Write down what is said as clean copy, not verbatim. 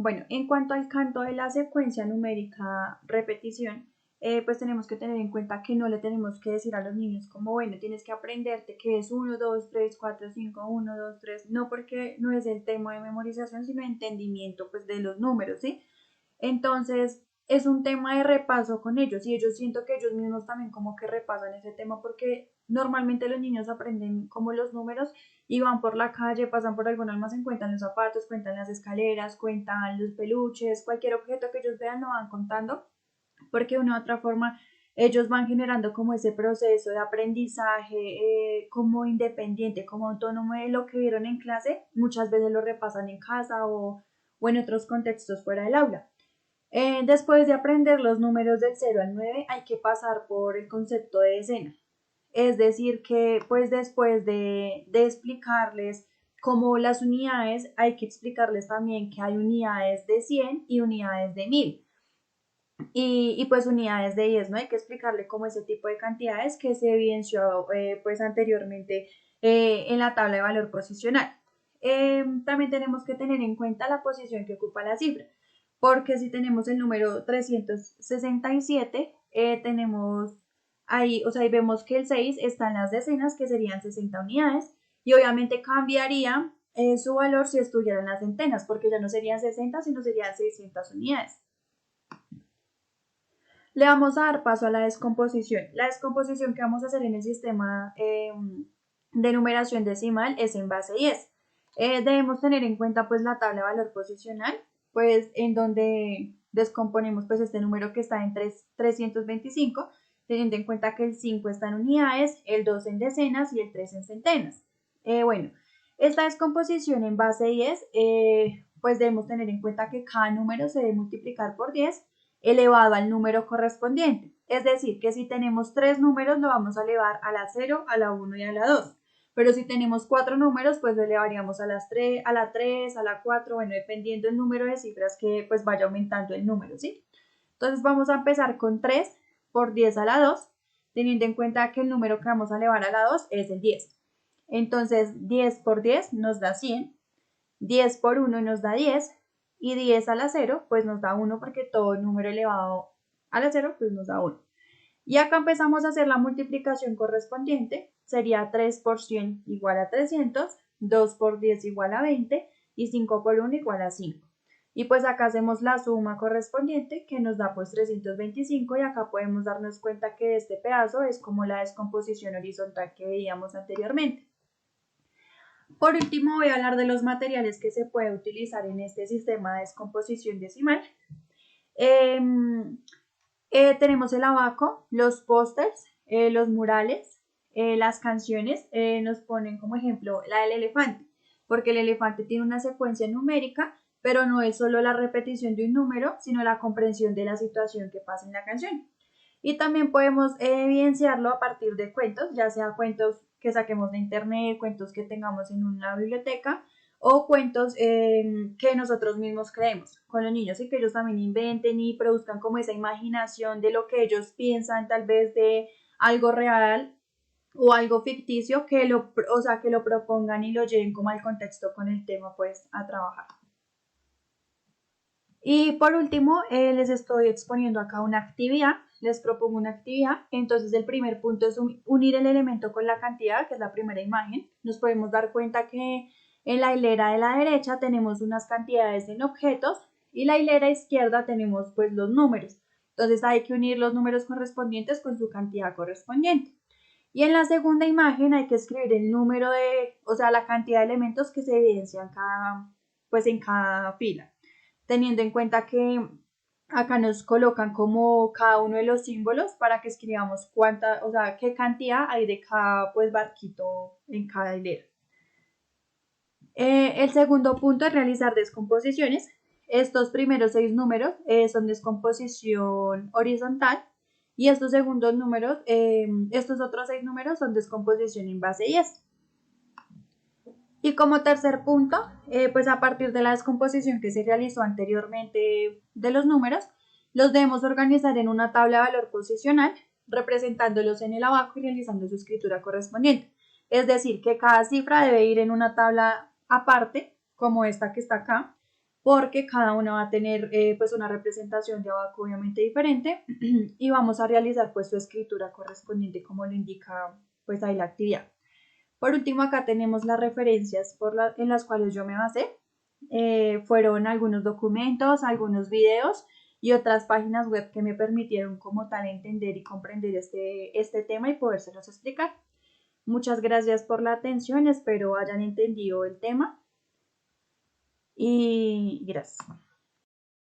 Bueno, en cuanto al canto de la secuencia numérica repetición, pues tenemos que tener en cuenta que no le tenemos que decir a los niños como, bueno, tienes que aprenderte que es 1, 2, 3, 4, 5, 1, 2, 3, no porque no es el tema de memorización, sino de entendimiento pues de los números, ¿sí? Entonces, es un tema de repaso con ellos y ellos siento que ellos mismos también como que repasan ese tema porque normalmente los niños aprenden como los números y van por la calle, pasan por algún almacén, cuentan los zapatos, cuentan las escaleras, cuentan los peluches, cualquier objeto que ellos vean lo van contando porque de una u otra forma ellos van generando como ese proceso de aprendizaje como independiente, como autónomo de lo que vieron en clase, muchas veces lo repasan en casa o en otros contextos fuera del aula. Después de aprender los números del 0 al 9 hay que pasar por el concepto de decena. Es decir, que pues después de explicarles cómo las unidades, hay que explicarles también que hay unidades de 100 y unidades de 1000 y pues unidades de 10, ¿no? Hay que explicarle cómo ese tipo de cantidades que se evidenció pues anteriormente en la tabla de valor posicional. También tenemos que tener en cuenta la posición que ocupa la cifra, porque si tenemos el número 367, tenemos ahí, o sea, ahí vemos que el 6 está en las decenas, que serían 60 unidades, y obviamente cambiaría su valor si estuviera en las centenas, porque ya no serían 60, sino serían 600 unidades. Le vamos a dar paso a la descomposición. La descomposición que vamos a hacer en el sistema de numeración decimal es en base 10. Debemos tener en cuenta pues la tabla de valor posicional, pues en donde descomponemos pues este número que está en 325, teniendo en cuenta que el 5 está en unidades, el 2 en decenas y el 3 en centenas. Bueno, esta descomposición en base 10, pues debemos tener en cuenta que cada número se debe multiplicar por 10 elevado al número correspondiente. Es decir, que si tenemos 3 números, lo vamos a elevar a la 0, a la 1 y a la 2. Pero si tenemos 4 números, pues lo elevaríamos a las 3, a la 3, a la 4, bueno, dependiendo del número de cifras que pues vaya aumentando el número, ¿sí? Entonces vamos a empezar con 3 por 10 a la 2, teniendo en cuenta que el número que vamos a elevar a la 2 es el 10. Entonces 10 por 10 nos da 100, 10 por 1 nos da 10, y 10 a la 0 pues nos da 1 porque todo número elevado a la 0 pues nos da 1. Y acá empezamos a hacer la multiplicación correspondiente, sería 3 por 100 igual a 300, 2 por 10 igual a 20 y 5 por 1 igual a 5. Y pues acá hacemos la suma correspondiente que nos da pues 325 y acá podemos darnos cuenta que este pedazo es como la descomposición horizontal que veíamos anteriormente. Por último, voy a hablar de los materiales que se puede utilizar en este sistema de descomposición decimal. Tenemos el abaco, los pósters, los murales, las canciones. Nos ponen como ejemplo la del elefante, porque el elefante tiene una secuencia numérica, pero no es solo la repetición de un número, sino la comprensión de la situación que pasa en la canción. Y también podemos evidenciarlo a partir de cuentos, ya sea cuentos que saquemos de internet, cuentos que tengamos en una biblioteca o cuentos que nosotros mismos creemos con los niños y que ellos también inventen y produzcan como esa imaginación de lo que ellos piensan, tal vez de algo real o algo ficticio, que lo propongan y lo lleven como al contexto con el tema pues a trabajar. Y por último, les estoy exponiendo acá una actividad, les propongo una actividad. Entonces el primer punto es unir el elemento con la cantidad, que es la primera imagen. Nos podemos dar cuenta que en la hilera de la derecha tenemos unas cantidades en objetos y la hilera izquierda tenemos pues los números. Entonces hay que unir los números correspondientes con su cantidad correspondiente. Y en la segunda imagen hay que escribir el número o sea, la cantidad de elementos que se evidencian pues en cada fila, teniendo en cuenta que acá nos colocan como cada uno de los símbolos para que escribamos o sea, qué cantidad hay de cada pues barquito en cada hilera. El segundo punto es realizar descomposiciones. Estos primeros 6 números son descomposición horizontal y estos segundos números, estos otros 6 números son descomposición en base 10. Y como tercer punto, pues a partir de la descomposición que se realizó anteriormente de los números, los debemos organizar en una tabla de valor posicional, representándolos en el abajo y realizando su escritura correspondiente. Es decir, que cada cifra debe ir en una tabla aparte, como esta que está acá, porque cada uno va a tener pues una representación de abaco obviamente diferente y vamos a realizar pues su escritura correspondiente como lo indica pues ahí la actividad. Por último, acá tenemos las referencias en las cuales yo me basé. Fueron algunos documentos, algunos videos y otras páginas web que me permitieron como tal entender y comprender este tema y podérselos explicar. Muchas gracias por la atención, espero hayan entendido el tema y gracias.